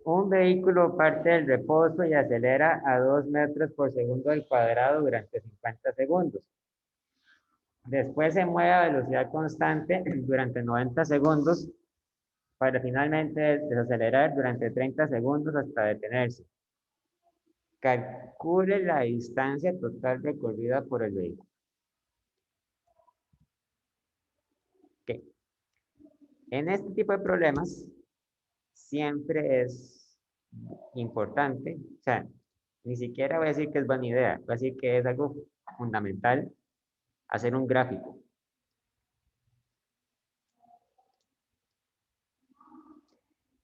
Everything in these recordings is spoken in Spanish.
Un vehículo parte del reposo y acelera a 2 metros por segundo al cuadrado durante 50 segundos. Después se mueve a velocidad constante durante 90 segundos para finalmente desacelerar durante 30 segundos hasta detenerse. Calcule la distancia total recorrida por el vehículo. Okay. En este tipo de problemas, siempre es importante, o sea, ni siquiera voy a decir que es buena idea, voy a decir que es algo fundamental hacer un gráfico.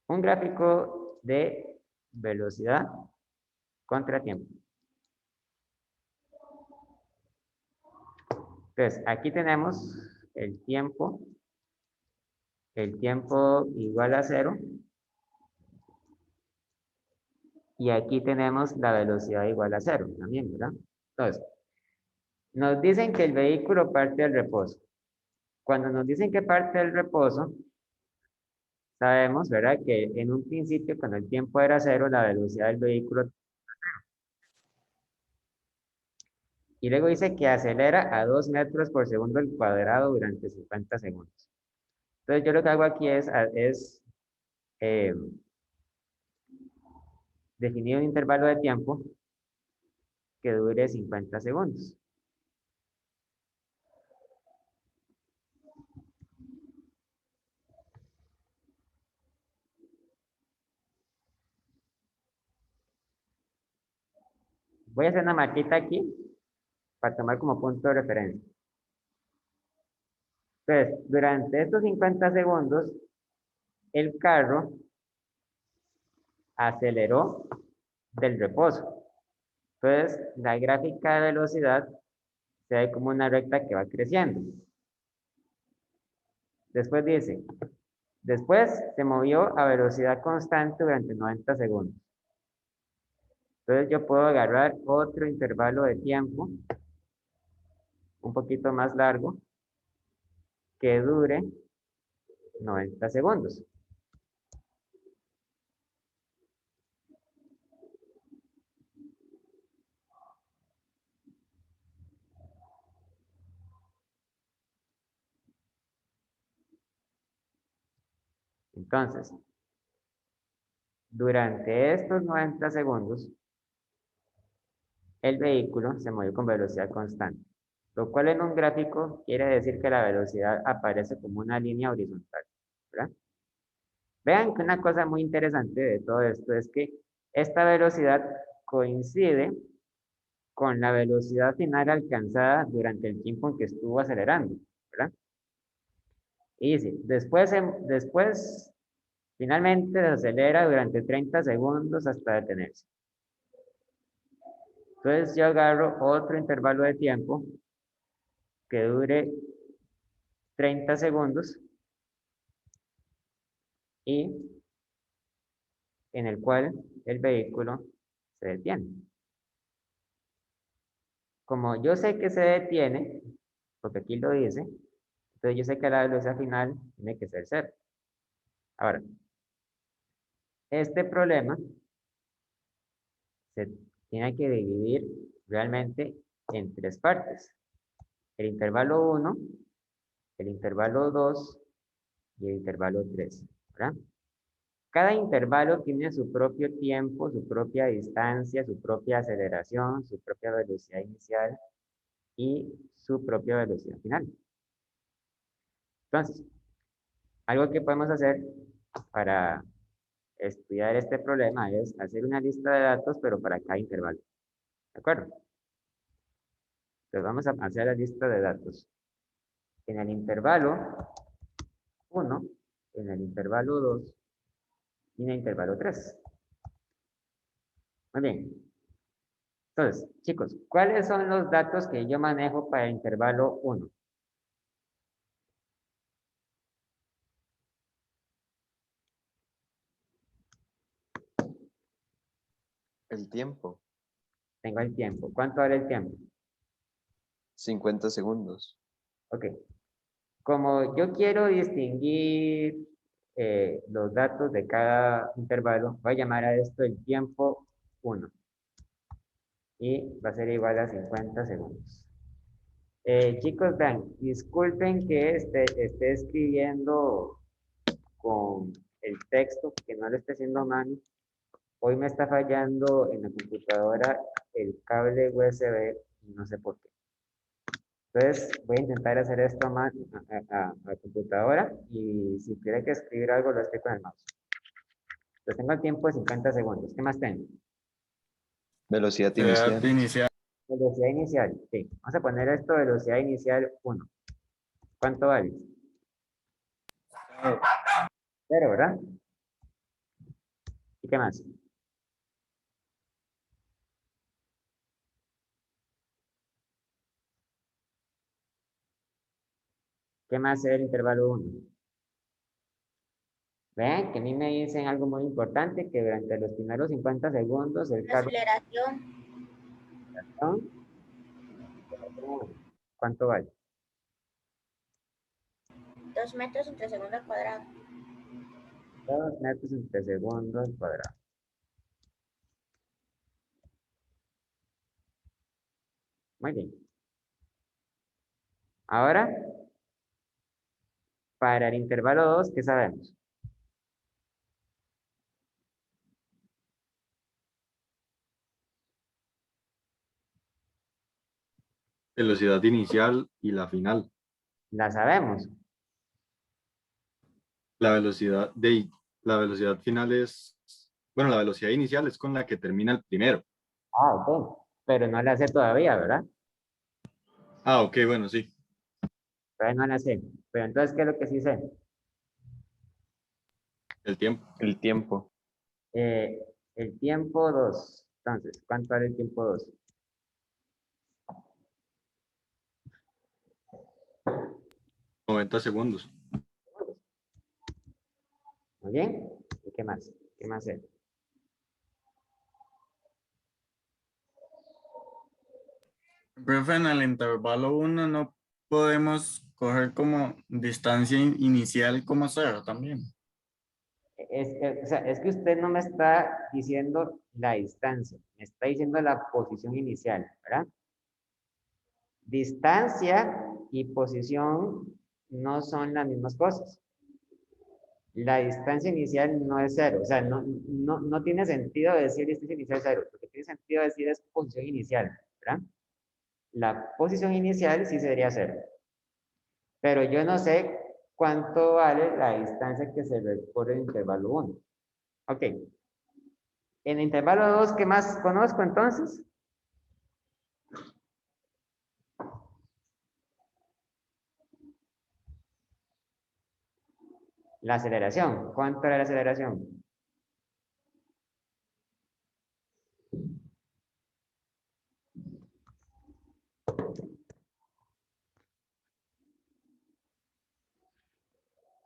Un gráfico de velocidad contra tiempo. Entonces, aquí tenemos el tiempo igual a 0, y aquí tenemos la velocidad igual a 0 también, ¿verdad? Entonces, nos dicen que el vehículo parte del reposo. Cuando nos dicen que parte del reposo, sabemos, ¿verdad? Que en un principio, cuando el tiempo era 0, la velocidad del vehículo. Y luego dice que acelera a 2 metros por segundo al cuadrado durante 50 segundos. Entonces, yo lo que hago aquí es eh, definir un intervalo de tiempo que dure 50 segundos. Voy a hacer una marquita aquí para tomar como punto de referencia. Entonces, durante estos 50 segundos, el carro aceleró del reposo. Entonces, la gráfica de velocidad se ve como una recta que va creciendo. Después dice, después se movió a velocidad constante durante 90 segundos. Entonces yo puedo agarrar otro intervalo de tiempo, un poquito más largo, que dure 90 segundos. Entonces, durante estos 90 segundos, el vehículo se movió con velocidad constante, lo cual en un gráfico quiere decir que la velocidad aparece como una línea horizontal, ¿verdad? Vean que una cosa muy interesante de todo esto es que esta velocidad coincide con la velocidad final alcanzada durante el tiempo en que estuvo acelerando, ¿verdad? Y dice, después finalmente se acelera durante 30 segundos hasta detenerse. Entonces yo agarro otro intervalo de tiempo que dure 30 segundos y en el cual el vehículo se detiene. Como yo sé que se detiene, porque aquí lo dice, entonces yo sé que la velocidad final tiene que ser 0. Ahora, este problema se tiene que dividir realmente en 3 partes. El intervalo 1, el intervalo 2 y el intervalo 3, ¿verdad? Cada intervalo tiene su propio tiempo, su propia distancia, su propia aceleración, su propia velocidad inicial y su propia velocidad final. Entonces, algo que podemos hacer para estudiar este problema es hacer una lista de datos, pero para cada intervalo. ¿De acuerdo? Entonces vamos a hacer la lista de datos. En el intervalo 1, en el intervalo 2 y en el intervalo 3. Muy bien. Entonces, chicos, ¿cuáles son los datos que yo manejo para el intervalo 1? El tiempo, Tengo el tiempo. ¿Cuánto vale el tiempo? 50 segundos. Ok. Como yo quiero distinguir los datos de cada intervalo. Voy a llamar a esto el tiempo 1 y va a ser igual a 50 segundos. Chicos, vean, disculpen que esté escribiendo con el texto, que no lo esté haciendo a mano. Hoy me está fallando en la computadora el cable USB y no sé por qué. Entonces voy a intentar hacer esto a computadora y si quiere que escribir algo lo estoy con el mouse. Entonces tengo el tiempo de 50 segundos. ¿Qué más tengo? Velocidad Velocidad inicial. inicial. Velocidad inicial. Sí. Vamos a poner esto velocidad inicial 1. ¿Cuánto vale? 0, ¿verdad? ¿Y qué más? ¿Qué más es el intervalo 1? Vean que a mí me dicen algo muy importante, que durante los primeros 50 segundos el La carro... aceleración, ¿Cuánto vale? 2 metros entre segundo al cuadrado. 2 metros entre segundo al cuadrado. Muy bien. Ahora, para el intervalo 2, ¿qué sabemos? Velocidad inicial y la final. La sabemos. La velocidad final es, bueno, la velocidad inicial es con la que termina el primero. Ah, ok. Pero no la sé todavía, ¿verdad? Ah, ok, bueno, sí. Todavía no la sé. Pero entonces, ¿qué es lo que sí sé? El tiempo. El tiempo. Eh, el tiempo 2. Entonces, ¿cuánto vale el tiempo 2? 90 segundos. Muy bien. ¿Y qué más? ¿Qué más es? Profe, en el intervalo 1 no podemos coger como distancia inicial como 0 también. O sea, es que usted no me está diciendo la distancia, me está diciendo la posición inicial, ¿verdad? Distancia y posición no son las mismas cosas. La distancia inicial no es 0, o sea, no tiene sentido decir distancia inicial 0, lo que tiene sentido decir es posición inicial, ¿verdad? La posición inicial sí sería 0, pero yo no sé cuánto vale la distancia que se recorre en el intervalo 1. Ok, en el intervalo 2, ¿qué más conozco entonces? La aceleración. ¿Cuánto era la aceleración?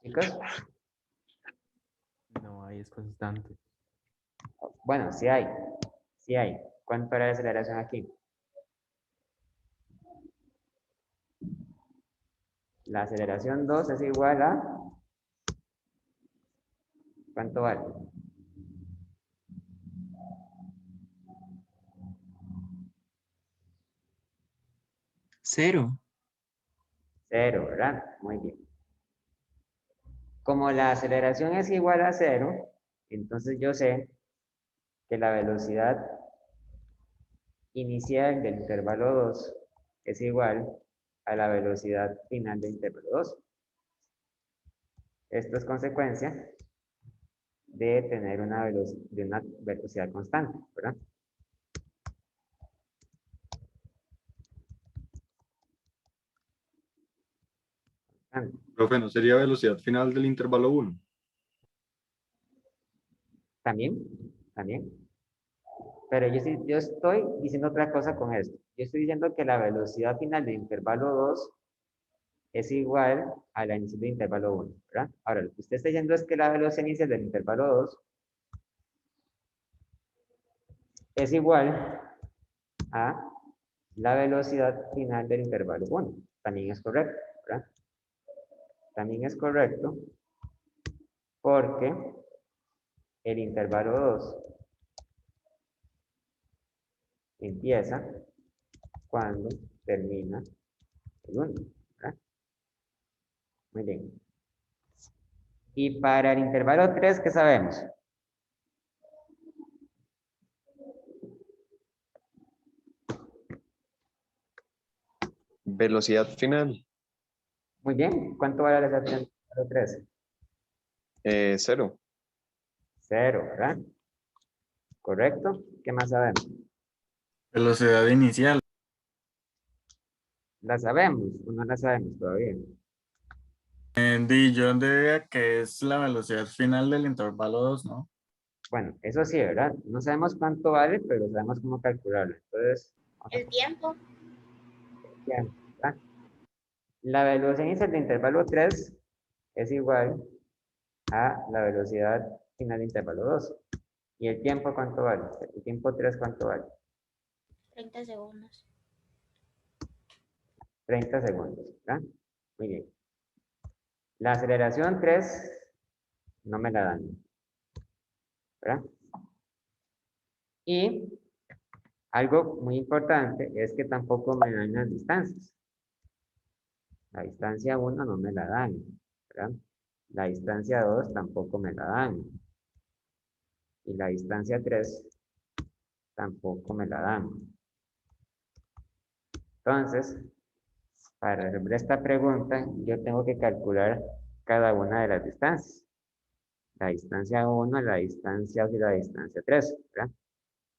Chicos, No, ahí es constante. bueno, sí hay. Sí hay. ¿Cuánto era la aceleración aquí? La aceleración 2 es igual a... ¿Cuánto vale? Cero. 0, ¿verdad? Muy bien. Como la aceleración es igual a 0, entonces yo sé que la velocidad inicial del intervalo 2 es igual a la velocidad final del intervalo 2. Esto es consecuencia de tener una velocidad constante, ¿verdad? Profe, ¿no sería velocidad final del intervalo 1? También, también. Pero yo estoy diciendo otra cosa con esto. Yo estoy diciendo que la velocidad final del intervalo 2 es igual a la inicial del intervalo 1, ¿verdad? Ahora, lo que usted está diciendo es que la velocidad inicial del intervalo 2 es igual a la velocidad final del intervalo 1. También es correcto, ¿verdad? También es correcto porque el intervalo 2 empieza cuando termina el 1. ¿Verdad? Muy bien. Y para el intervalo 3, ¿qué sabemos? Velocidad final, Muy bien. ¿Cuánto vale la velocidad del intervalo 3? 0. 0, ¿verdad? ¿Correcto? ¿Qué más sabemos? Velocidad inicial. ¿La sabemos o no la sabemos todavía? Yo diría que es la velocidad final del intervalo 2, ¿no? Bueno, eso sí, ¿verdad? No sabemos cuánto vale, pero sabemos cómo calcularlo. Entonces, vamos a El tiempo. poner, ¿verdad? La velocidad inicial del intervalo 3 es igual a la velocidad final del intervalo 2. ¿Y el tiempo cuánto vale? El tiempo 3 ¿cuánto vale? 30 segundos. 30 segundos, ¿verdad? Muy bien. La aceleración 3 no me la dan, ¿verdad? Y algo muy importante es que tampoco me dan las distancias. La distancia 1 no me la dan, ¿verdad? La distancia 2 tampoco me la dan. Y la distancia 3 tampoco me la dan. Entonces, para resolver esta pregunta, yo tengo que calcular cada una de las distancias. La distancia 1, la distancia 2 y la distancia 3, ¿verdad?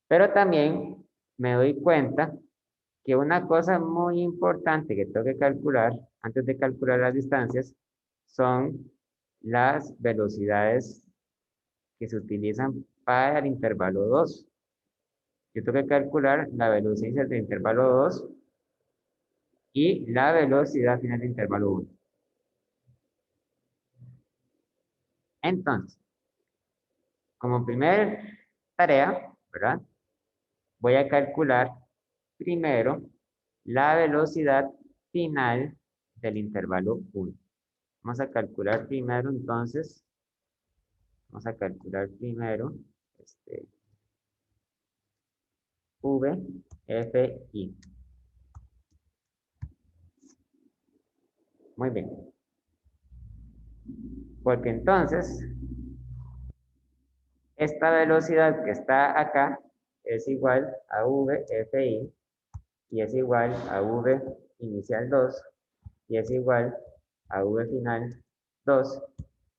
Pero también me doy cuenta que una cosa muy importante que tengo que calcular antes de calcular las distancias son las velocidades que se utilizan para el intervalo 2. Yo tengo que calcular la velocidad del intervalo 2 y la velocidad final del intervalo 1. Entonces, como primer tarea, ¿verdad? Voy a calcular primero la velocidad final del intervalo 1. Vamos a calcular primero, entonces, vamos a calcular primero V, F, I. Muy bien. Porque entonces, esta velocidad que está acá es igual a V, F, I, y es igual a V inicial 2, y es igual a V final 2,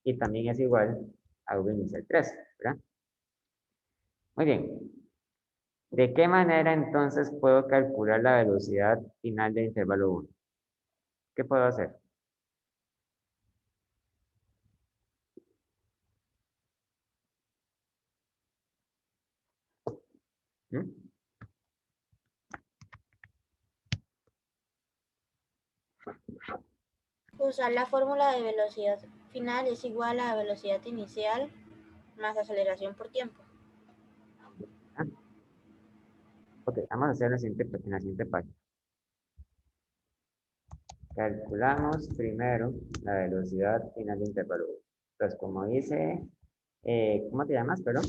y también es igual a V inicial 3, ¿verdad? Muy bien. ¿De qué manera entonces puedo calcular la velocidad final del intervalo 1? ¿Qué puedo hacer? ¿Mm? Usar la fórmula de velocidad final es igual a velocidad inicial más aceleración por tiempo. ¿Ah? Ok, vamos a hacer en la siguiente página. Calculamos primero la velocidad final del intervalo 1. Entonces, como dice, ¿cómo te llamas, perdón?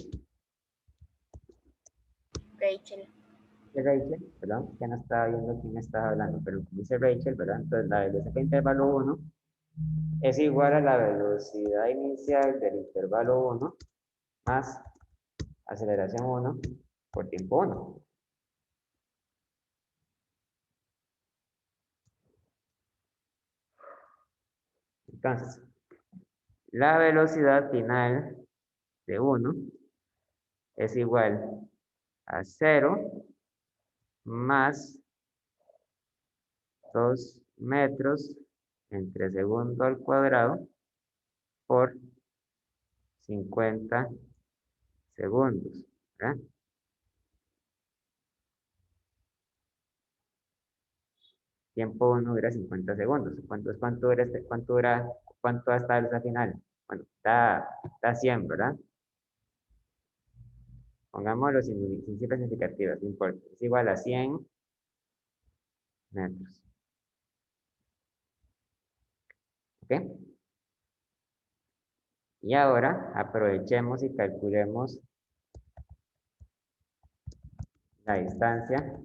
Rachel. Rachel, perdón, ya no estaba viendo quién estaba hablando, pero como dice Rachel, ¿verdad? Entonces, la velocidad del intervalo 1 es igual a la velocidad inicial del intervalo 1 más aceleración 1 por tiempo 1. Entonces, la velocidad final de 1 es igual a 0 más 2 metros entre segundo al cuadrado por 50 segundos, ¿verdad? Tiempo 1 dura 50 segundos. ¿Cuánto dura cuánto hasta esa final? Bueno, está 100, ¿verdad? Pongámoslo sin cifras significativas, no importa. Es igual a 100 metros. ¿Ok? Y ahora aprovechemos y calculemos la distancia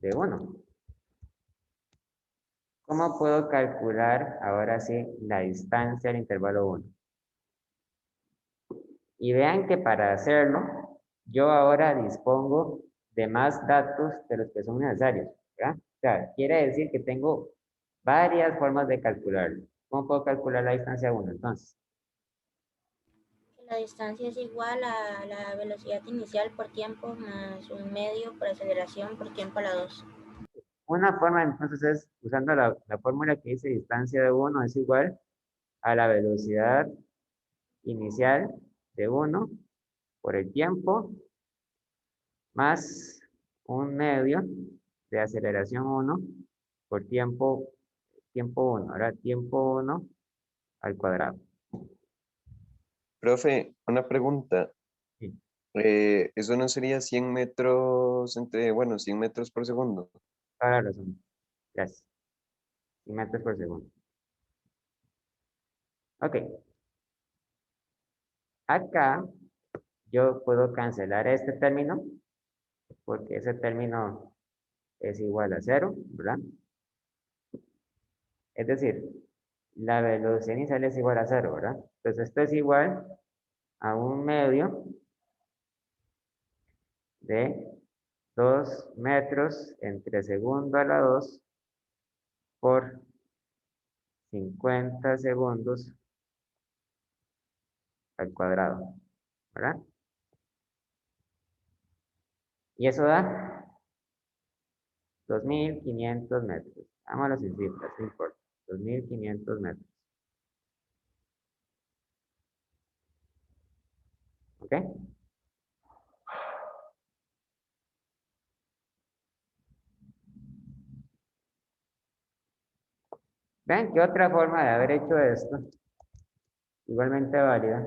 de 1. ¿Cómo puedo calcular ahora sí la distancia del intervalo 1? Y vean que para hacerlo, yo ahora dispongo de más datos de los que son necesarios, ¿verdad? O sea, quiere decir que tengo varias formas de calcularlo. ¿Cómo puedo calcular la distancia 1 entonces? La distancia es igual a la velocidad inicial por tiempo más un medio por aceleración por tiempo a la 2. Una forma entonces es, usando la fórmula que dice distancia de 1 es igual a la velocidad inicial de 1 por el tiempo más un medio de aceleración 1 por tiempo 1. Ahora tiempo 1 al cuadrado. Profe, una pregunta. Sí, ¿Eso no sería 100 metros bueno, 100 metros por segundo? toda la razón. Gracias. 100 metros por segundo. Ok. Acá yo puedo cancelar este término porque ese término es igual a 0, ¿verdad? Es decir, la velocidad inicial es igual a 0, ¿verdad? Entonces esto es igual a un medio de 2 metros entre segundo a la 2 por 50 segundos al cuadrado, ¿verdad? Y eso da 2.500 metros. Vámonos sin cifras, no importa. 2.500 metros. ¿Ok? ¿Ven qué otra forma de haber hecho esto, igualmente válida,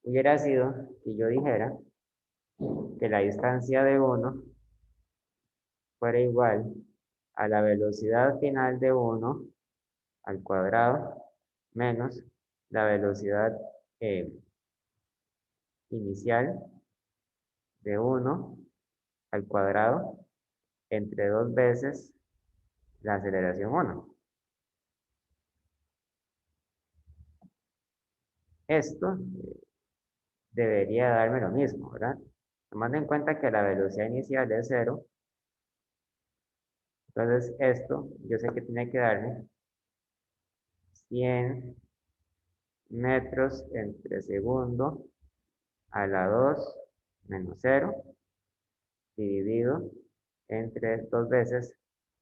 hubiera sido que yo dijera que la distancia de 1 fuera igual a la velocidad final de 1 al cuadrado menos la velocidad inicial de 1 al cuadrado entre 2 veces la aceleración 1. Esto debería darme lo mismo, ¿verdad? Tomando en cuenta que la velocidad inicial es 0, entonces esto yo sé que tiene que darme 100 metros entre segundo a la 2 menos 0 dividido entre 2 veces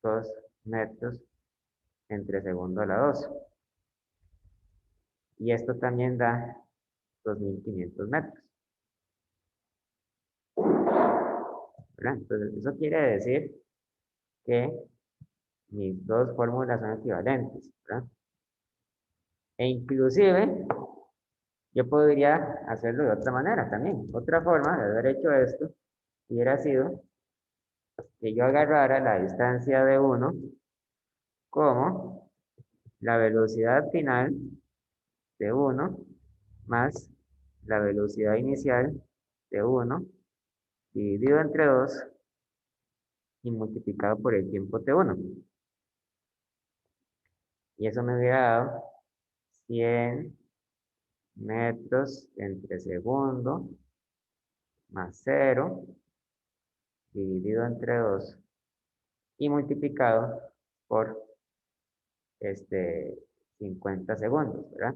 2 metros entre segundo a la 2. Y esto también da 2.500 metros, ¿verdad? Entonces, eso quiere decir que mis dos fórmulas son equivalentes, ¿verdad? E inclusive, yo podría hacerlo de otra manera también. Otra forma de haber hecho esto hubiera sido que yo agarrara la distancia de 1 como la velocidad final de 1 más la velocidad inicial de 1 dividido entre 2 y multiplicado por el tiempo t1. Y eso me hubiera dado 100 metros entre segundo más 0 dividido entre 2 y multiplicado por 50 segundos, ¿verdad?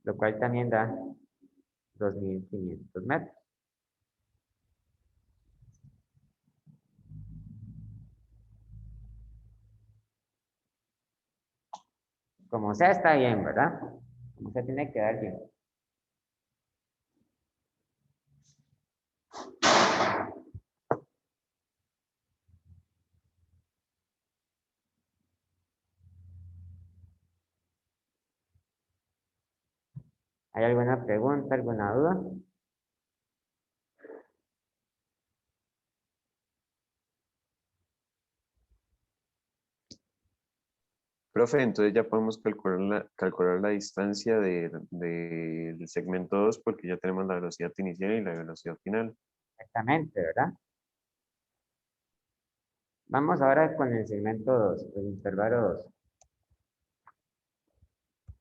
Lo cual también da 2.500 metros. Como sea, está bien, ¿verdad? Como sea, tiene que dar bien. ¿Hay alguna pregunta, alguna duda? Profe, entonces ya podemos calcular la distancia del segmento 2 porque ya tenemos la velocidad inicial y la velocidad final. Exactamente, ¿verdad? Vamos ahora con el segmento 2, el intervalo 2.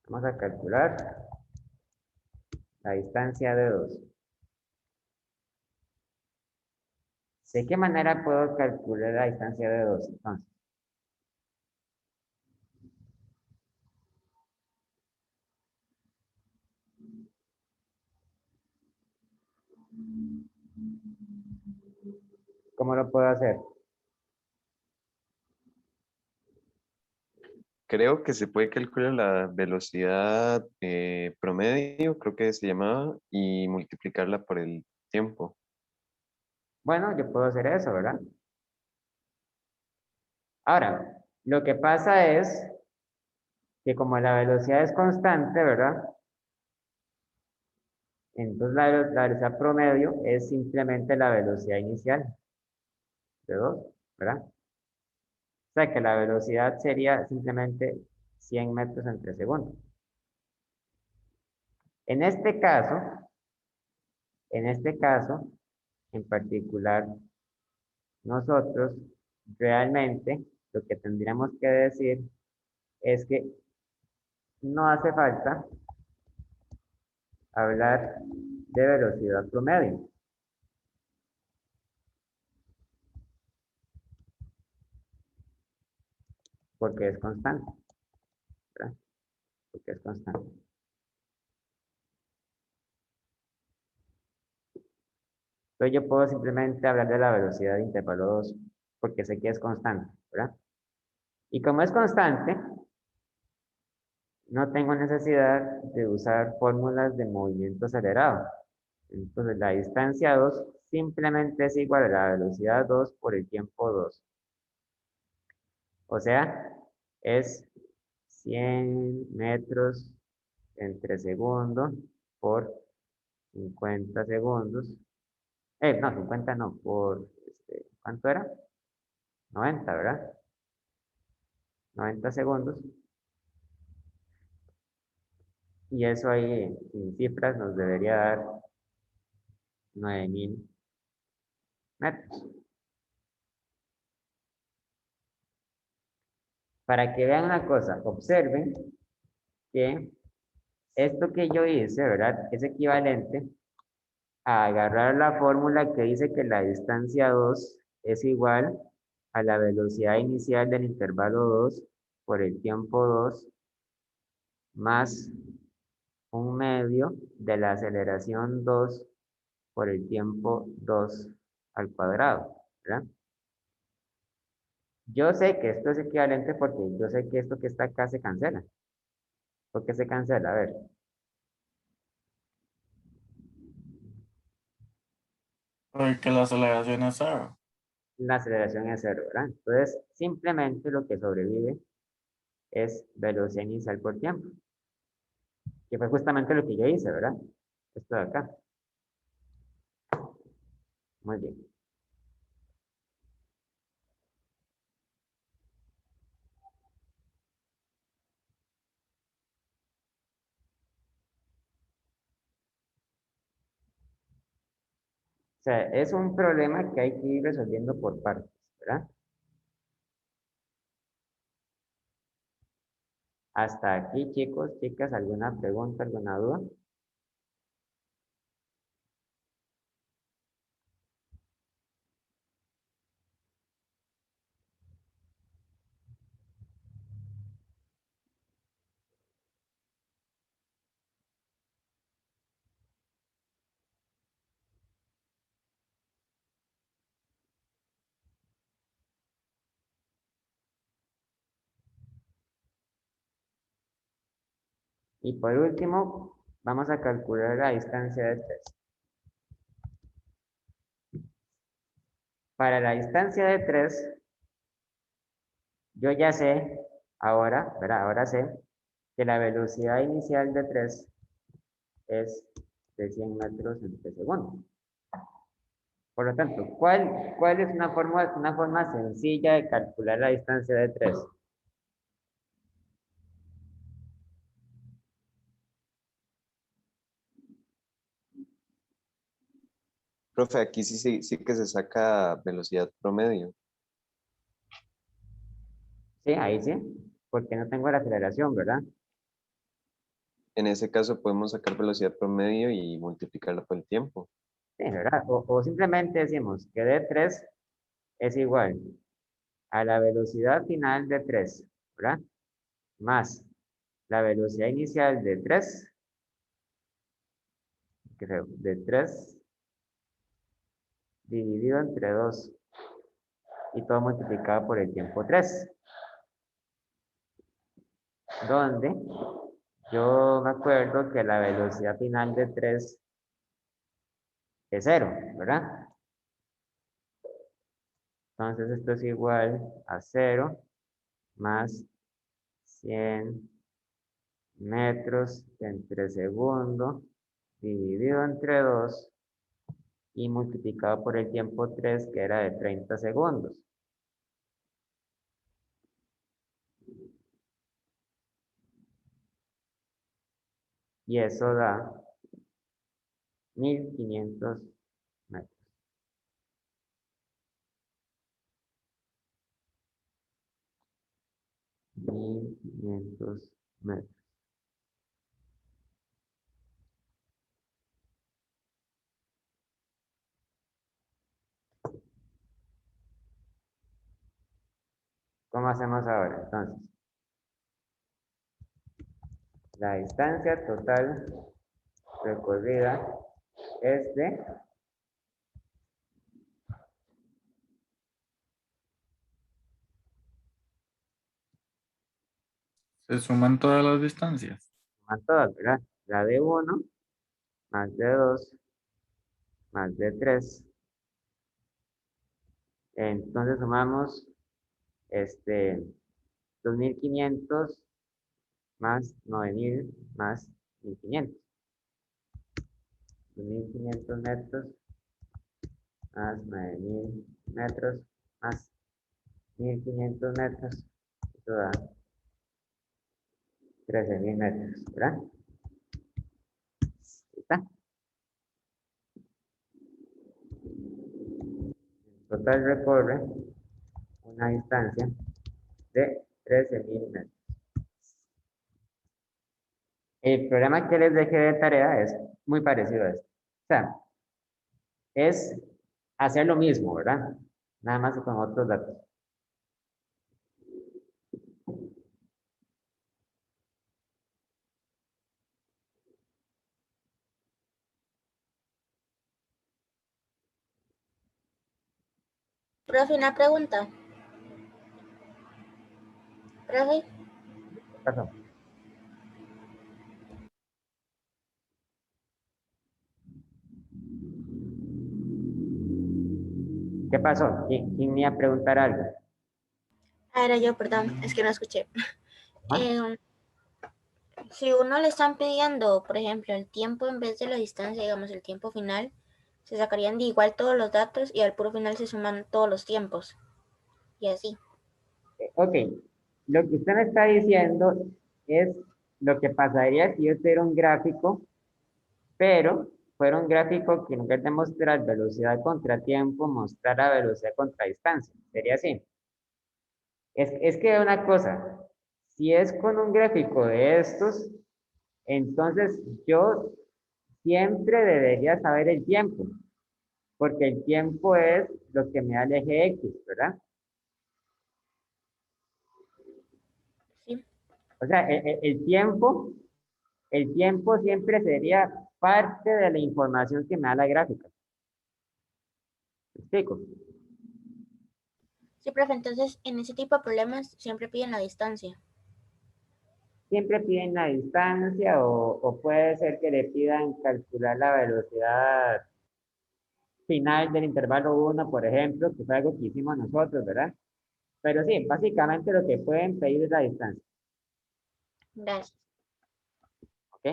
Vamos a calcular la distancia de 2. ¿De qué manera puedo calcular la distancia de 2 entonces? ¿Cómo lo puedo hacer? Creo que se puede calcular la velocidad promedio, creo que se llamaba, y multiplicarla por el tiempo. Bueno, yo puedo hacer eso, ¿verdad? Ahora, lo que pasa es que como la velocidad es constante, ¿verdad? Entonces la velocidad promedio es simplemente la velocidad inicial de 2, ¿verdad? O sea que la velocidad sería simplemente 100 metros entre segundos. En este caso, en este caso, en particular, nosotros realmente lo que tendríamos que decir es que no hace falta hablar de velocidad promedio, porque es constante, ¿verdad? Porque es constante. Entonces yo puedo simplemente hablar de la velocidad de intervalo 2, porque sé que es constante, ¿verdad? Y como es constante, no tengo necesidad de usar fórmulas de movimiento acelerado. Entonces la distancia 2 simplemente es igual a la velocidad 2 por el tiempo 2. O sea, es 100 metros entre segundo por 50 segundos. No, 50 no, por, ¿cuánto era? 90, ¿verdad? 90 segundos. Y eso ahí en cifras nos debería dar 9000 metros. Para que vean una cosa, observen que esto que yo hice, ¿verdad? Es equivalente a agarrar la fórmula que dice que la distancia 2 es igual a la velocidad inicial del intervalo 2 por el tiempo 2 más un medio de la aceleración 2 por el tiempo 2 al cuadrado, ¿verdad? Yo sé que esto es equivalente porque yo sé que esto que está acá se cancela. ¿Por qué se cancela? A ver, Porque la aceleración es cero. la aceleración es cero, ¿verdad? Entonces, simplemente lo que sobrevive es velocidad inicial por tiempo, que fue justamente lo que yo hice, ¿verdad? Esto de acá. Muy bien. O sea, es un problema que hay que ir resolviendo por partes, ¿verdad? Hasta aquí, chicos, chicas, ¿alguna pregunta, alguna duda? Y por último, vamos a calcular la distancia de 3. Para la distancia de 3, yo ya sé, ahora, ¿verdad? Ahora sé que la velocidad inicial de 3 es de 100 metros entre segundo. Por lo tanto, ¿cuál es una forma sencilla de calcular la distancia de 3? Profe, aquí sí que se saca velocidad promedio. Sí, ahí sí, porque no tengo la aceleración, ¿verdad? En ese caso podemos sacar velocidad promedio y multiplicarla por el tiempo. Sí, ¿verdad? O simplemente decimos que D3 es igual a la velocidad final de 3, ¿verdad? Más la velocidad inicial de 3, creo, de 3 dividido entre 2 y todo multiplicado por el tiempo 3, donde yo me acuerdo que la velocidad final de 3 es 0, ¿verdad? Entonces esto es igual a 0 más 100 metros entre segundo dividido entre 2 y multiplicado por el tiempo 3, que era de 30 segundos. Y eso da 1500 metros. Mil quinientos metros. ¿Cómo hacemos ahora? Entonces, la distancia total recorrida es de Se suman todas las distancias. todas, ¿verdad? La de 1 más de 2 más de 3. Entonces sumamos 2500 más 9000 más 1500. 2500 metros más 9000 metros más 1500 metros. Eso da 13000 metros, ¿verdad? Ahí está. En total recorre una distancia de 13000 metros. El programa que les dejé de tarea es muy parecido a esto. O sea, es hacer lo mismo, ¿verdad? Nada más con otros datos. Profe, una pregunta. Profe, ¿Qué pasó? ¿Qué pasó? ¿Quién me iba a preguntar algo? era yo, perdón, es que no escuché. ¿Ah? Si uno le están pidiendo, por ejemplo, el tiempo en vez de la distancia, digamos el tiempo final, se sacarían de igual todos los datos y al puro final se suman todos los tiempos. Y así. Ok, lo que usted me está diciendo es lo que pasaría si yo tuviera un gráfico, pero fuera un gráfico que en lugar de mostrar velocidad contra tiempo, mostrara velocidad contra distancia. Sería así. Es que una cosa, si es con un gráfico de estos, entonces yo siempre debería saber el tiempo, porque el tiempo es lo que me da el eje X, ¿verdad? Sí. O sea, el tiempo siempre sería parte de la información que me da la gráfica. ¿Me explico? Sí, profe, entonces en ese tipo de problemas siempre piden la distancia. Siempre piden la distancia o puede ser que le pidan calcular la velocidad final del intervalo 1, por ejemplo, que fue algo que hicimos nosotros, ¿verdad? Pero sí, básicamente lo que pueden pedir es la distancia, Gracias. ¿ok?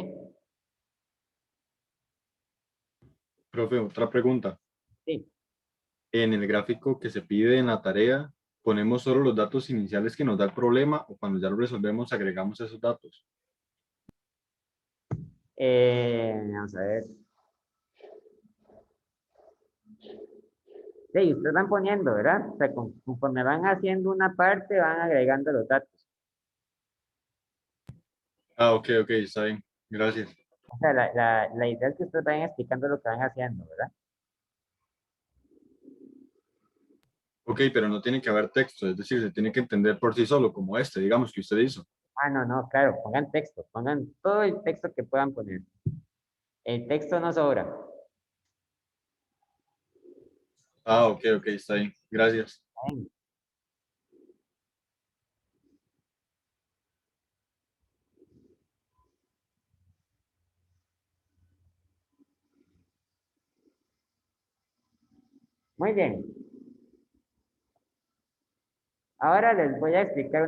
Profe, otra pregunta. Sí, En el gráfico que se pide en la tarea, ¿ponemos solo los datos iniciales que nos da el problema o cuando ya lo resolvemos agregamos esos datos? vamos a ver. Sí, ustedes van poniendo, ¿verdad? O sea, conforme van haciendo una parte, van agregando los datos. Ah, ok, ok, está bien. Gracias. O sea, la idea es que ustedes vayan explicando lo que van haciendo, ¿verdad? Ok, pero no tiene que haber texto, es decir, se tiene que entender por sí solo, como este, digamos, que usted hizo. Ah, no, no, claro, pongan texto, pongan todo el texto que puedan poner. El texto no sobra. Ah, ok, ok, está bien. Gracias. Bien. Muy bien. Ahora les voy a explicar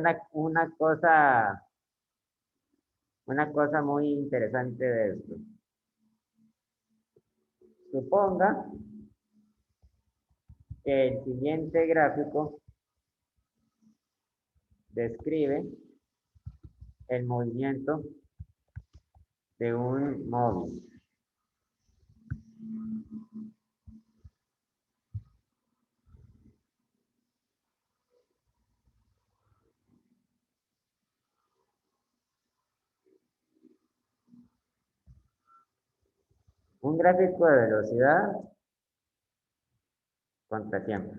una cosa muy interesante de esto. Suponga que el siguiente gráfico describe el movimiento de un móvil. Un gráfico de velocidad contra tiempo.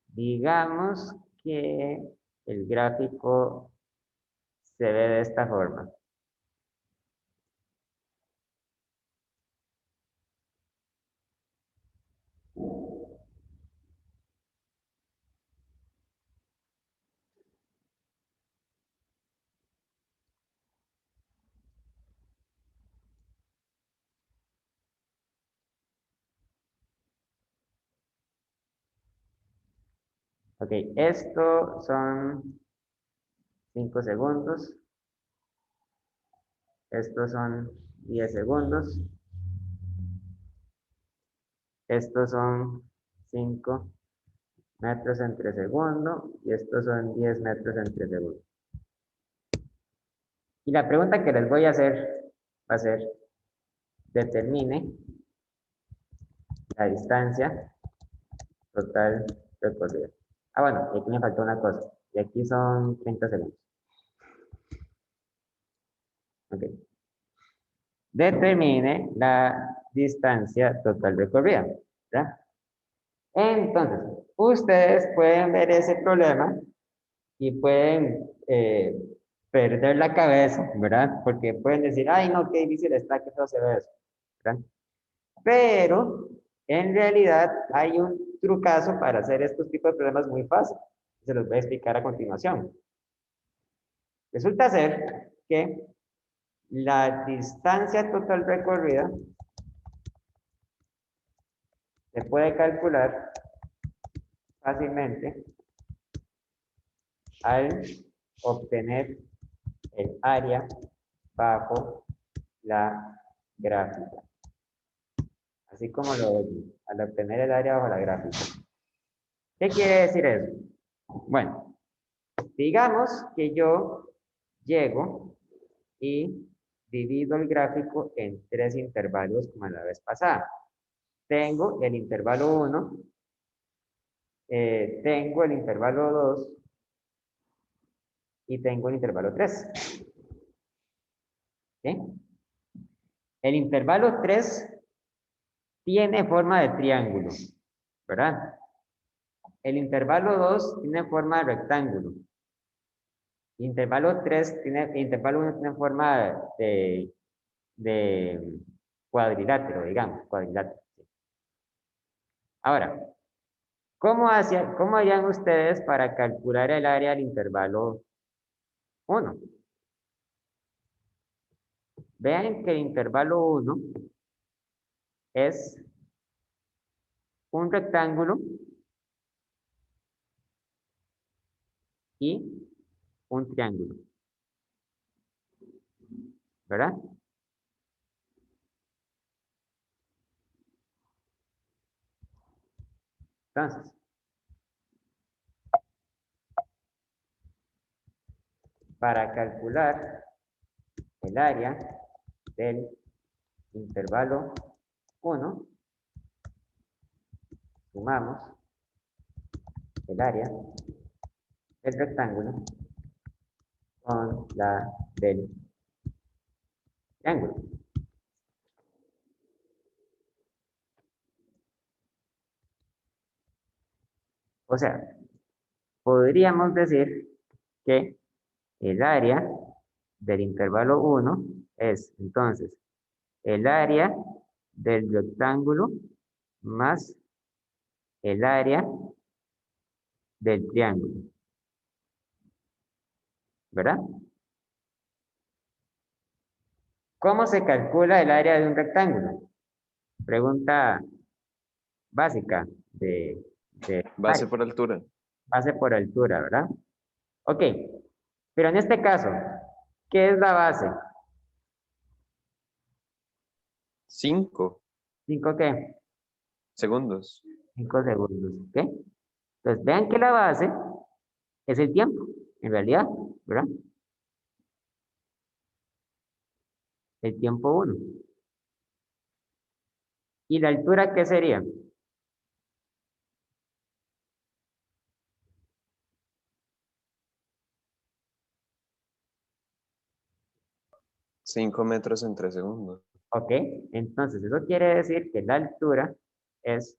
Digamos que el gráfico se ve de esta forma. Ok, esto son 5 segundos. Estos son 10 segundos. Estos son 5 metros entre segundo y estos son 10 metros entre segundo. Y la pregunta que les voy a hacer va a ser, determine la distancia total recorrida. Ah, bueno, aquí me faltó una cosa. Y aquí son 30 segundos. Ok. Determine la distancia total recorrida. ¿Ya? Entonces, ustedes pueden ver ese problema y pueden perder la cabeza, ¿verdad? Porque pueden decir, ay, no, qué difícil está, que feo se ve eso, ¿verdad? Pero, en realidad, hay un trucazo para hacer estos tipos de problemas muy fácil. Se los voy a explicar a continuación. Resulta ser que la distancia total recorrida se puede calcular fácilmente al obtener el área bajo la gráfica. Así como lo ven, al obtener el área bajo la gráfica. ¿Qué quiere decir eso? Bueno, digamos que yo llego y divido el gráfico en 3 intervalos como la vez pasada. Tengo el intervalo 1, tengo el intervalo 2 y tengo el intervalo 3. ¿Sí? El intervalo 3 tiene forma de triángulo, ¿verdad? El intervalo 2 tiene forma de rectángulo. Intervalo 1 tiene forma de cuadrilátero, digamos, cuadrilátero. Ahora, ¿cómo harían ustedes para calcular el área del intervalo 1? Vean que el intervalo 1 es un rectángulo y un triángulo, ¿verdad? Entonces, para calcular el área del intervalo 1, sumamos el área del rectángulo con la del triángulo. O sea, podríamos decir que el área del intervalo 1 es entonces el área del rectángulo más el área del triángulo. ¿Verdad? ¿Cómo se calcula el área de un rectángulo? Pregunta básica de Base área. por altura. Base por altura, ¿verdad? Ok, pero en este caso, ¿qué es la base? 5 ¿5 qué? segundos. 5 segundos, ¿ok? Entonces, vean que la base es el tiempo, en realidad, ¿verdad? El tiempo 1. ¿Y la altura qué sería? 5 metros en 3 segundos. Ok, entonces eso quiere decir que la altura es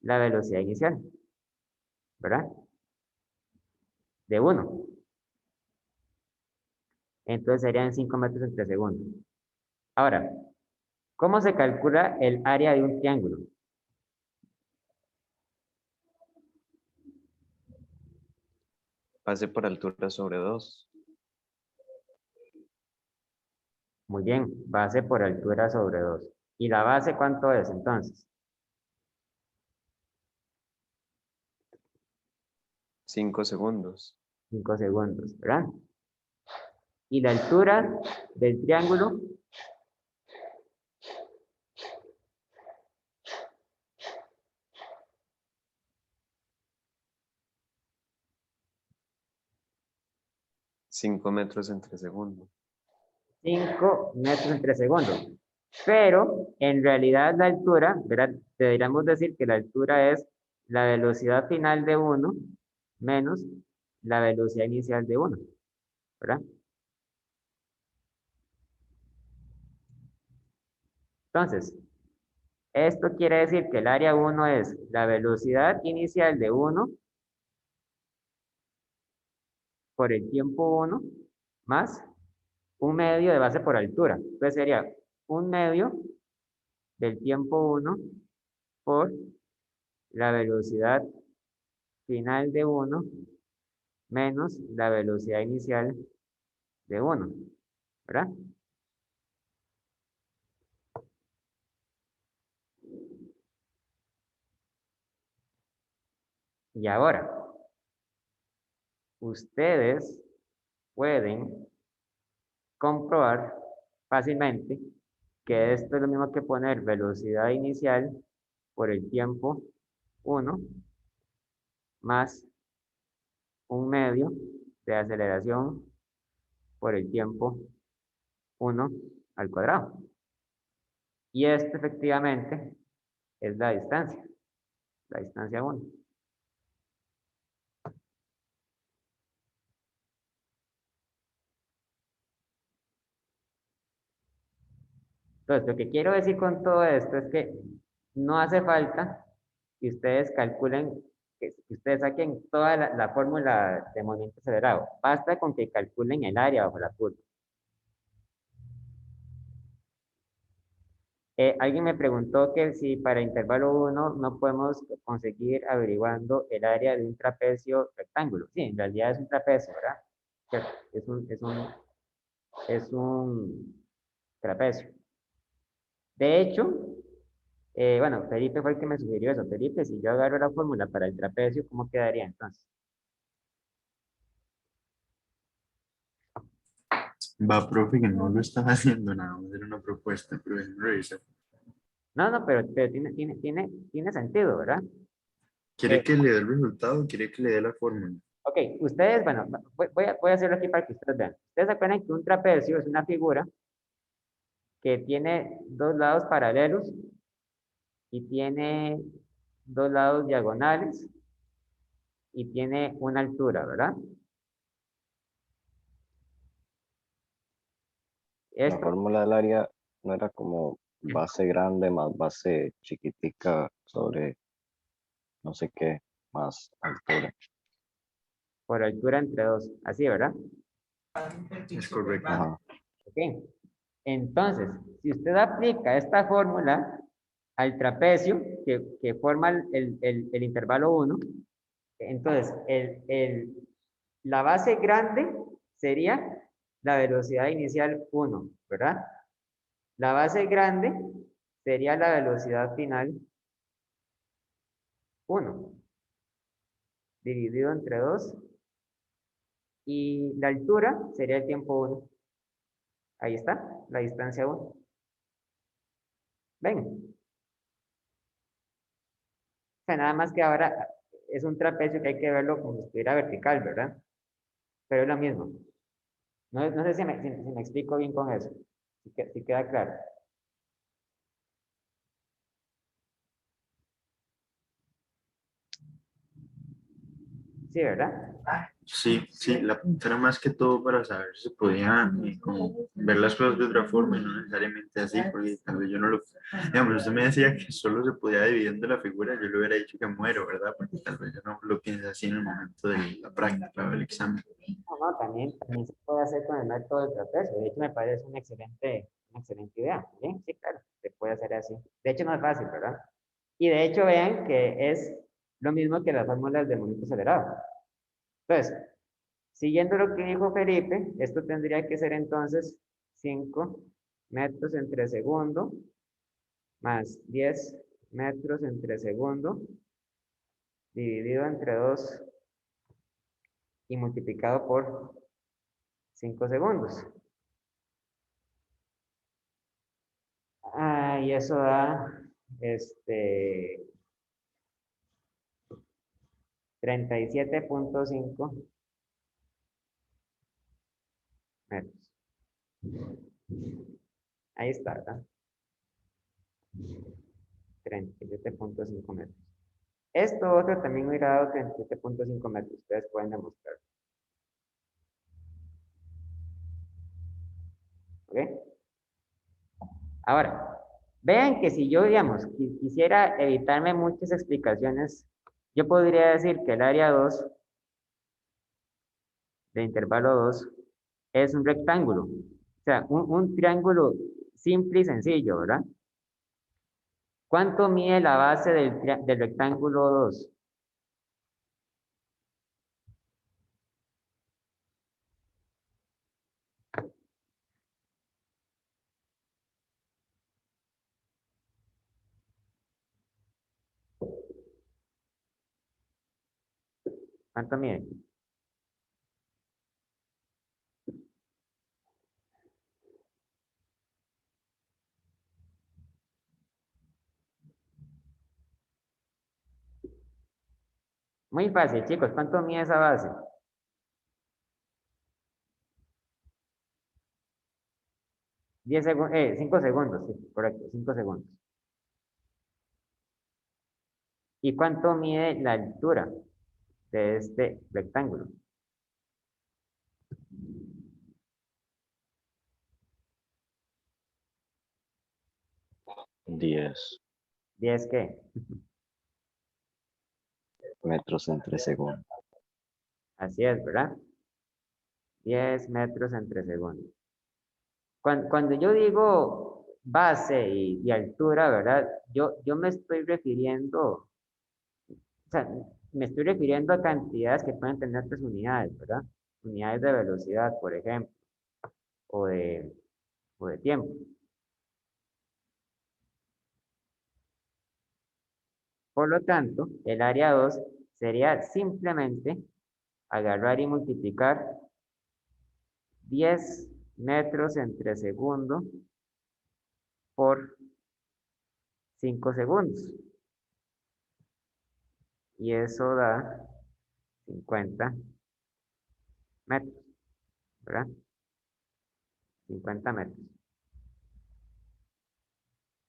la velocidad inicial, ¿verdad? De 1. Entonces serían 5 metros en 3 segundos. Ahora, ¿cómo se calcula el área de un triángulo? Base por altura sobre 2. Muy bien, base por altura sobre 2. ¿Y la base cuánto es entonces? 5 segundos. 5 segundos, ¿verdad? ¿Y la altura del triángulo? Cinco metros en 3 segundos. 5 metros en 3 segundos. Pero en realidad la altura, ¿verdad? Deberíamos decir que la altura es la velocidad final de 1 menos la velocidad inicial de 1, ¿verdad? Entonces, esto quiere decir que el área 1 es la velocidad inicial de 1 por el tiempo 1 más un medio de base por altura. Entonces sería un medio del tiempo 1 por la velocidad final de 1 menos la velocidad inicial de 1, ¿verdad? Y ahora, ustedes pueden comprobar fácilmente que esto es lo mismo que poner velocidad inicial por el tiempo 1 más un medio de aceleración por el tiempo 1 al cuadrado. Y esto efectivamente es la distancia 1. Entonces, lo que quiero decir con todo esto es que no hace falta que ustedes calculen, que ustedes saquen toda la fórmula de movimiento acelerado. Basta con que calculen el área bajo la curva. Alguien me preguntó que si para intervalo 1 no podemos conseguir averiguando el área de un trapecio rectángulo. Sí, en realidad es un trapecio, ¿verdad? Cierto, es un trapecio. De hecho, bueno, Felipe fue el que me sugirió eso. Felipe, si yo agarro la fórmula para el trapecio, ¿cómo quedaría entonces? Va, profe, que no lo estaba haciendo nada más, era una propuesta, pero déjeme revisar. No, no, pero tiene sentido, ¿verdad? ¿Quiere que le dé el resultado o quiere que le dé la fórmula? Ok, ustedes, bueno, voy a hacerlo aquí para que ustedes vean. Ustedes se acuerdan que un trapecio es una figura que tiene dos lados paralelos y tiene dos lados diagonales y tiene una altura, ¿verdad? La Esto, fórmula del área no era como base grande más base chiquitica sobre no sé qué más altura. por altura entre dos, así, ¿verdad? Es correcto. Ajá. Ok. Entonces, si usted aplica esta fórmula al trapecio que forma el intervalo 1, entonces la base grande sería la velocidad inicial 1, ¿verdad? La base grande sería la velocidad final 1, dividido entre 2, y la altura sería el tiempo 1. Ahí está, la distancia 1. Ven. O sea, nada más que ahora es un trapecio que hay que verlo como si estuviera vertical, ¿verdad? Pero es lo mismo. No sé si me explico bien con eso. Si queda claro. Sí, ¿verdad? Sí, sí, la pregunta era más que todo para saber si se podía como ver las cosas de otra forma y no necesariamente así, porque tal vez yo no lo... Digamos, usted me decía que solo se podía dividiendo la figura, yo le hubiera dicho que muero, ¿verdad? Porque tal vez yo no lo piense así en el momento de la práctica o del examen. No, también se puede hacer con el método del trapecio. De hecho, me parece una excelente idea. Bien, sí, claro, se puede hacer así. De hecho, no es fácil, ¿verdad? Y de hecho, vean que es lo mismo que las fórmulas del movimiento acelerado. Entonces, siguiendo lo que dijo Felipe, esto tendría que ser entonces 5 metros entre segundo más 10 metros entre segundo dividido entre 2 y multiplicado por 5 segundos. Y eso da 37.5 metros. Ahí está, ¿verdad? 37.5 metros. Esto otro también hubiera dado 37.5 metros. Ustedes pueden demostrar. ¿Ok? Ahora, vean que si yo, digamos, quisiera evitarme muchas explicaciones, yo podría decir que el área 2 de intervalo 2 es un rectángulo. O sea, un triángulo simple y sencillo, ¿verdad? ¿Cuánto mide la base del rectángulo 2? ¿Cuánto mide? Muy fácil, chicos. ¿Cuánto mide esa base? 5 segundos, sí, correcto, 5 segundos. ¿Y cuánto mide la altura de este rectángulo? 10 ¿10 qué? metros entre segundo. Así es, ¿verdad? 10 metros entre segundos. Cuando yo digo base y altura, ¿verdad? Yo me estoy refiriendo, o sea, me estoy refiriendo a cantidades que pueden tener 3 unidades, ¿verdad? Unidades de velocidad, por ejemplo, o de tiempo. Por lo tanto, el área 2 sería simplemente agarrar y multiplicar 10 metros entre segundo por 5 segundos. Y eso da 50 metros, ¿verdad? 50 metros.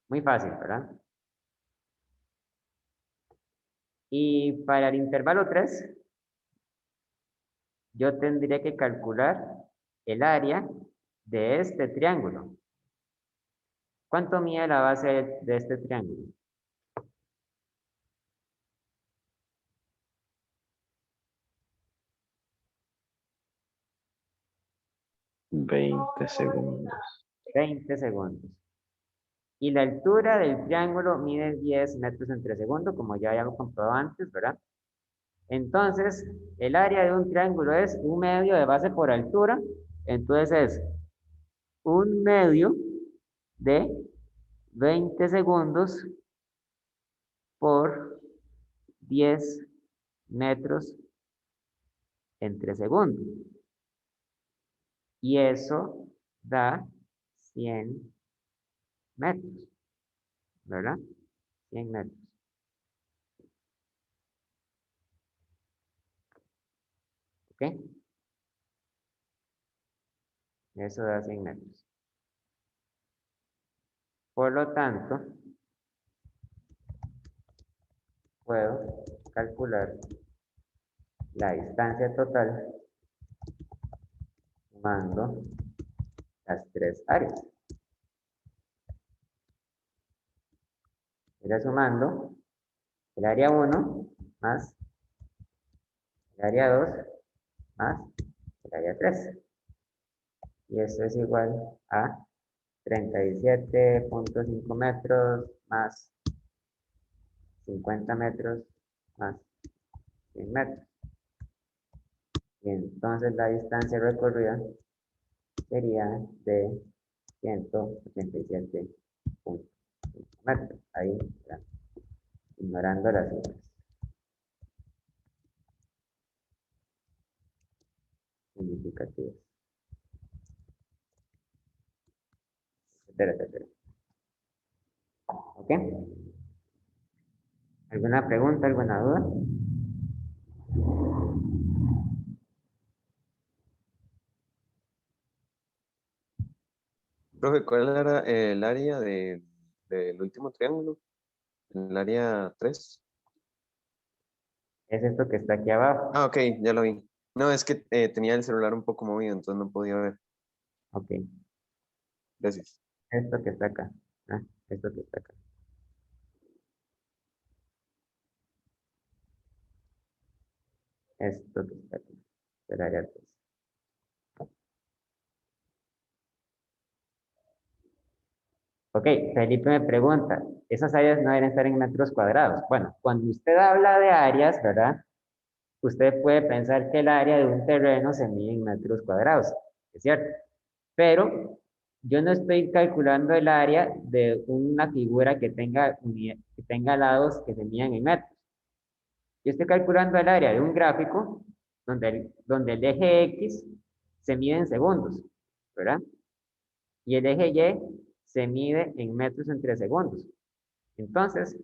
Muy fácil, ¿verdad? Y para el intervalo 3, yo tendría que calcular el área de este triángulo. ¿Cuánto mide la base de este triángulo? 20 segundos. 20 segundos. Y la altura del triángulo mide 10 metros entre segundo, como ya habíamos comprobado antes, ¿verdad? Entonces, el área de un triángulo es un medio de base por altura. Entonces es un medio de 20 segundos por 10 metros entre segundo. Y eso da 100 metros, ¿verdad? 100 metros. ¿Ok? Eso da 100 metros. Por lo tanto, puedo calcular la distancia total sumando las tres áreas. Iré sumando el área 1 más el área 2 más el área 3. Y eso es igual a 37.5 metros más 50 metros más 100 metros. Y entonces la distancia recorrida sería de 187.5 metros. Ahí, ya, ignorando las cifras significativas. Etcétera. ¿Ok? ¿Alguna pregunta, alguna duda? Profe, ¿cuál era el área del último triángulo? El área 3. Es esto que está aquí abajo. Ah, ok, ya lo vi. No, es que tenía el celular un poco movido, entonces no podía ver. Ok. Gracias. Esto que está acá. ¿Ah? Esto que está acá. Esto que está aquí. El área 3. Ok, Felipe me pregunta, esas áreas no deben estar en metros cuadrados. Bueno, cuando usted habla de áreas, ¿verdad? Usted puede pensar que el área de un terreno se mide en metros cuadrados, es cierto. Pero yo no estoy calculando el área de una figura que tenga lados que se midan en metros. Yo estoy calculando el área de un gráfico donde el eje X se mide en segundos, ¿verdad? Y el eje Y se mide en metros entre segundos. Entonces,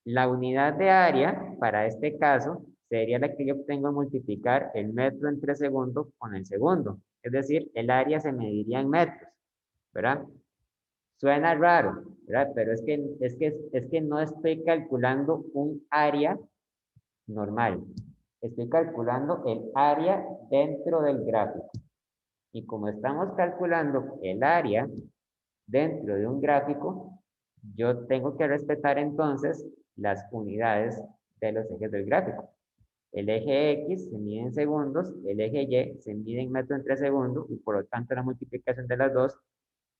la unidad de área para este caso sería la que yo obtengo al multiplicar el metro entre segundo con el segundo. Es decir, el área se mediría en metros, ¿verdad? Suena raro, ¿verdad? Pero es que no estoy calculando un área normal. Estoy calculando el área dentro del gráfico. Y como estamos calculando el área dentro de un gráfico, yo tengo que respetar entonces las unidades de los ejes del gráfico. El eje X se mide en segundos, el eje Y se mide en metro entre segundo y por lo tanto la multiplicación de las dos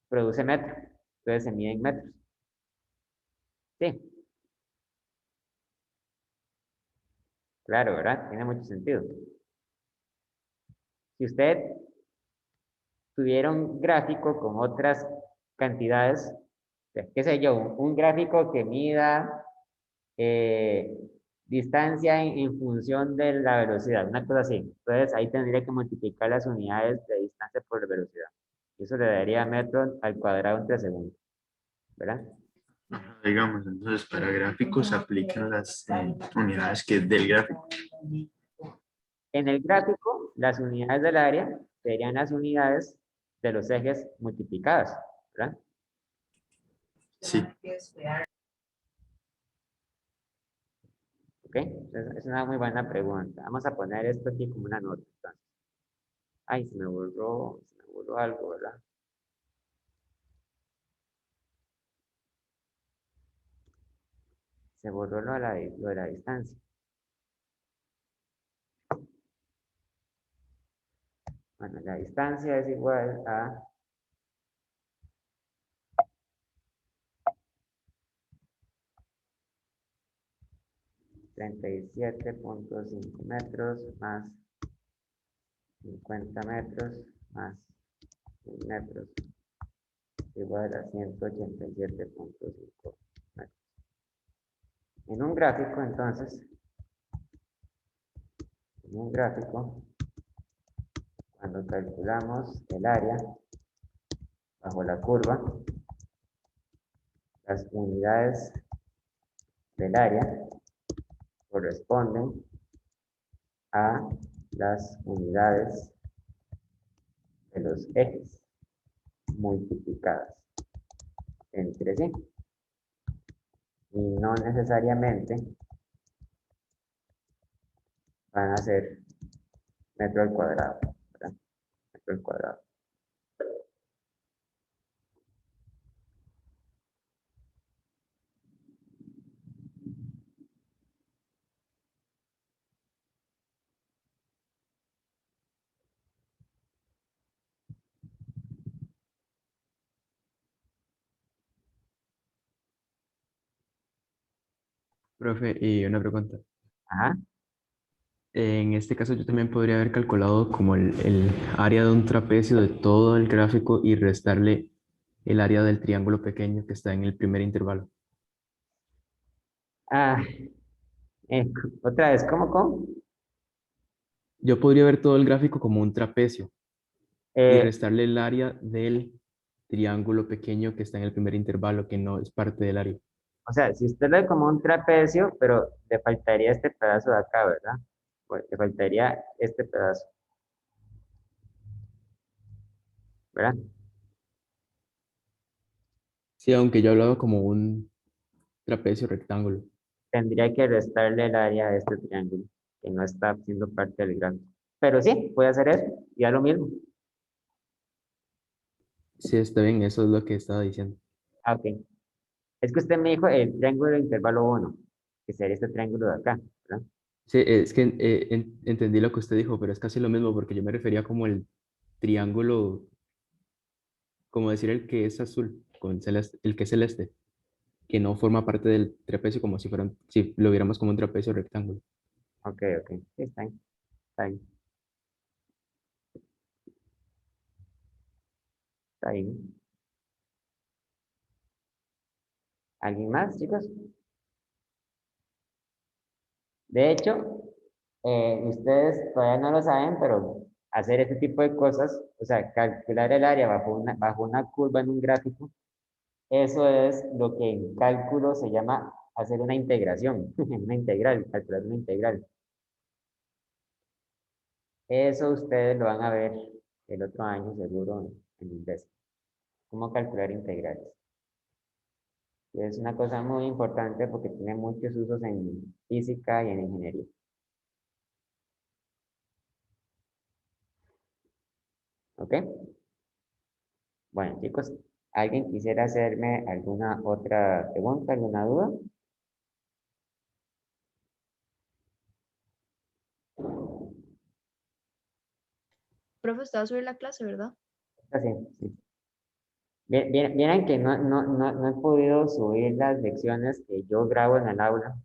produce metro. Entonces se mide en metros. Sí, claro, ¿verdad? Tiene mucho sentido. Si usted tuviera un gráfico con otras cantidades, qué sé yo, un gráfico que mida distancia en función de la velocidad, una cosa así. Entonces ahí tendría que multiplicar las unidades de distancia por velocidad. Y eso le daría metro al cuadrado entre segundos, ¿verdad? Ajá, digamos, entonces para gráficos se aplican las unidades que del gráfico. En el gráfico, las unidades del área serían las unidades de los ejes multiplicadas, ¿verdad? Sí. ¿Ok? Es una muy buena pregunta. Vamos a poner esto aquí como una nota. Entonces. Ay, se me borró algo, ¿verdad? Se borró lo de la distancia. Bueno, la distancia es igual a 37.5 metros más 50 metros más 100 metros igual a 187.5 metros. En un gráfico, entonces, cuando calculamos el área bajo la curva, las unidades del área corresponden a las unidades de los ejes multiplicadas entre sí. Y no necesariamente van a ser metro al cuadrado, ¿verdad? Metro al cuadrado. Profe, y una pregunta. Ajá. En este caso yo también podría haber calculado como el área de un trapecio de todo el gráfico y restarle el área del triángulo pequeño que está en el primer intervalo. Ah, otra vez, ¿cómo? Yo podría ver todo el gráfico como un trapecio y Eh, restarle el área del triángulo pequeño que está en el primer intervalo, que no es parte del área. o sea, si usted lo ve como un trapecio, pero le faltaría este pedazo de acá, ¿verdad? Pues le faltaría este pedazo, ¿verdad? Sí, aunque yo hablaba como un trapecio rectángulo. Tendría que restarle el área de este triángulo, que no está siendo parte del gráfico. Pero sí, puede hacer eso, ya lo mismo. Sí, está bien, eso es lo que estaba diciendo. Ah, ok. Es que usted me dijo el triángulo de intervalo 1, que sería este triángulo de acá, ¿verdad? Sí, es que entendí lo que usted dijo, pero es casi lo mismo porque yo me refería como el triángulo, como decir el que es azul, con el que es celeste, que no forma parte del trapecio como si fuera, si lo viéramos como un trapecio rectángulo. Ok, ok. Sí, está bien, está bien, está bien. ¿Alguien más, chicos? De hecho, ustedes todavía no lo saben, pero hacer este tipo de cosas, o sea, calcular el área bajo una curva en un gráfico, eso es lo que en cálculo se llama hacer una integración, una integral, calcular una integral. Eso ustedes lo van a ver el otro año seguro en inglés. Cómo calcular integrales. Y es una cosa muy importante porque tiene muchos usos en física y en ingeniería. ¿Ok? Bueno, chicos, ¿alguien quisiera hacerme alguna otra pregunta, alguna duda? Profe, usted va a subir la clase, ¿verdad? Así, sí. Vieran que no he podido subir las lecciones que yo grabo en el aula.